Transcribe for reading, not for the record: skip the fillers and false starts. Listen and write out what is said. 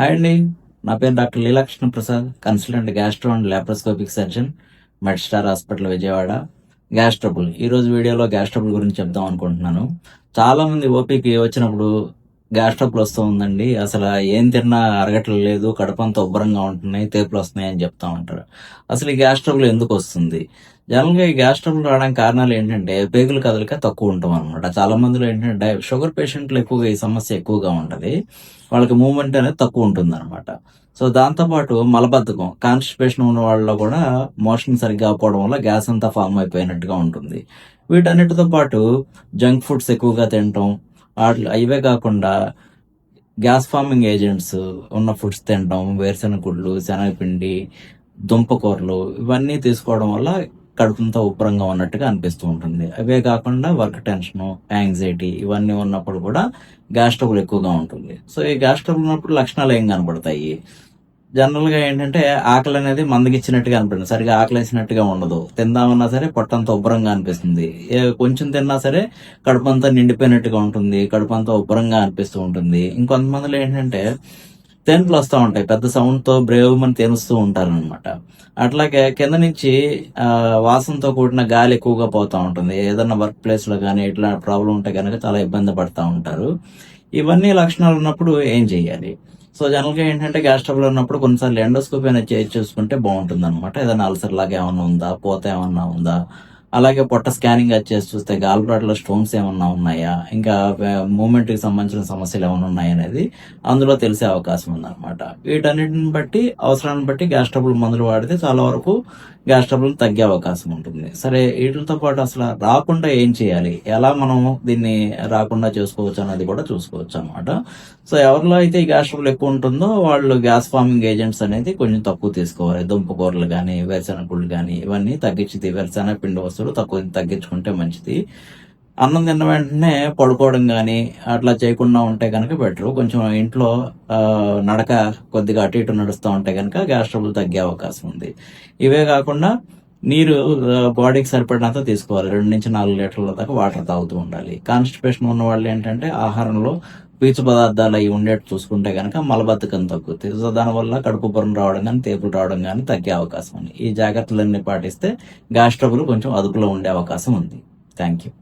Hi అండి. నా పేరు doctor Leelakrishna Prasad, consultant gastro and laparoscopic surgeon, Medstar hospital Vijayawada. Gas trouble ఈరోజు వీడియోలో గ్యాస్ ట్రబుల్ గురించి చెప్దాం అనుకుంటున్నాను. చాలా మంది ఓపీకి వచ్చినప్పుడు గ్యాస్ ట్రబుల్ వస్తూ ఉందండి, అసలు ఏం తిన్నా అరగట్లేదు లేదు, కడుపంతా ఉబ్బరంగా ఉంటున్నాయి, తేపులు వస్తున్నాయి అని చెప్తా ఉంటారు. అసలు ఈ గ్యాస్ ట్రబుల్ ఎందుకు వస్తుంది? జనరల్గా ఈ గ్యాస్ ట్రబుల్ రావడానికి కారణాలు ఏంటంటే పేగుల కదలిక తక్కువ ఉంటాం అనమాట. చాలా మందిలో ఏంటంటే షుగర్ పేషెంట్లు ఎక్కువగా ఈ సమస్య ఎక్కువగా ఉంటది. వాళ్ళకి మూవ్మెంట్ అనేది తక్కువ ఉంటుంది అనమాట. సో దాంతోపాటు మలబద్ధకం, కాన్స్టిపేషన్ ఉన్న వాళ్ళలో కూడా మోషన్ సరిగ్గా అవ్వడం వల్ల గ్యాస్ అంతా ఫామ్ అయిపోయినట్టుగా ఉంటుంది. వీటన్నిటితో పాటు జంక్ ఫుడ్స్ ఎక్కువగా తినటం, ఇవే కాకుండా గ్యాస్ ఫార్మింగ్ ఏజెంట్స్ ఉన్న ఫుడ్స్ తినటం, వేరుశెనగ గుళ్ళు, శనగపిండి, దుంపకూరలు ఇవన్నీ తీసుకోవడం వల్ల కడుపుంతా ఉబ్బరంగా ఉన్నట్టుగా అనిపిస్తూ ఉంటుంది. అవే కాకుండా వర్క్ టెన్షను, యాంగ్జైటీ ఇవన్నీ ఉన్నప్పుడు కూడా గ్యాస్ ట్రబుల్ ఎక్కువగా ఉంటుంది. సో ఈ గ్యాస్ ట్రబుల్ ఉన్నప్పుడు లక్షణాలు ఏం కనబడతాయి? జనరల్గా ఏంటంటే ఆకలి అనేది మందగిచ్చినట్టుగా అనిపిస్తుంది, సరిగా ఆకలేసినట్టుగా ఉండదు. తిందామన్నా సరే పొట్టంతా ఉబ్బరంగా అనిపిస్తుంది. కొంచెం తిన్నా సరే కడుపంతా నిండిపోయినట్టుగా ఉంటుంది, కడుపంతా ఉబ్బరంగా అనిపిస్తూ ఉంటుంది. ఇంకొంతమందిలో ఏంటంటే తేన్పులు వస్తూ ఉంటాయి, పెద్ద సౌండ్తో బ్రేవ్మని తేనుస్తూ ఉంటారనమాట. అట్లాగే కింద నుంచి వాసనతో కూడిన గాలి ఎక్కువగా పోతూ ఉంటుంది. ఏదైనా వర్క్ ప్లేస్లో కానీ ఇట్లా ప్రాబ్లం ఉంటే కనుక చాలా ఇబ్బంది పడుతూ ఉంటారు. ఇవన్నీ లక్షణాలు ఉన్నప్పుడు ఏం చేయాలి? సో జనరల్గా ఏంటంటే గ్యాస్ ట్రబుల్ ఉన్నప్పుడు కొన్నిసార్లు ఎండోస్కోపీ అనేది చూసుకుంటే బాగుంటుంది అనమాట. ఏదైనా అల్సర్ లాగా ఏమన్నా ఉందా, పూత ఏమన్నా ఉందా, అలాగే పొట్ట స్కానింగ్ అది చేసి చూస్తే గాల్ బ్లాడర్లో స్టోన్స్ ఏమన్నా ఉన్నాయా, ఇంకా మూమెంట్కి సంబంధించిన సమస్యలు ఏమైనా ఉన్నాయా అనేది అందులో తెలిసే అవకాశం ఉందన్నమాట. వీటన్నిటిని బట్టి అవసరాన్ని బట్టి గ్యాస్ ట్రబుల్ మందులు వాడితే చాలా వరకు గ్యాస్ ట్రబుల్ తగ్గే అవకాశం ఉంటుంది. సరే, వీటితో పాటు అసలు రాకుండా ఏం చేయాలి, ఎలా మనం దీన్ని రాకుండా చేసుకోవచ్చు అన్నది కూడా చూసుకోవచ్చు అనమాట. సో ఎవరిలో అయితే ఈ గ్యాస్ ట్రబుల్ ఎక్కువ ఉంటుందో వాళ్ళు గ్యాస్ ఫార్మింగ్ ఏజెంట్స్ అనేది కొంచెం తక్కువ తీసుకోవాలి. దుంపకూరలు కానీ, వేరుశెనగ గుళ్ళు కానీ ఇవన్నీ తగ్గించి, వేరుశెనగ పిండి వస్తువులు తగ్గించుకుంటే మంచిది. అన్నం తిన్న వెంటనే పడుకోవడం కానీ అట్లా చేయకుండా ఉంటే కనుక బెటర్. కొంచెం ఇంట్లో నడక కొద్దిగా అటు ఇటు నడుస్తూ ఉంటే కనుక గ్యాస్ ట్రబుల్ తగ్గే అవకాశం ఉంది. ఇవే కాకుండా నీరు బాడీకి సరిపడినంత తీసుకోవాలి. 2 నుంచి 4 లీటర్ల దాకా వాటర్ తాగుతూ ఉండాలి. కాన్స్టిపేషన్ ఉన్న వాళ్ళు ఏంటంటే ఆహారంలో పీచు పదార్థాలు అవి ఉండేట్టు చూసుకుంటే కనుక మలబద్ధకం తగ్గుతుంది. సో దానివల్ల కడుపు ఉబ్బరం రావడం కానీ, తేపులు రావడం కానీ తగ్గే అవకాశం ఉంది. ఈ జాగ్రత్తలన్నీ పాటిస్తే గ్యాస్ ట్రబుల్ కొంచెం అదుపులో ఉండే అవకాశం ఉంది. Thank you.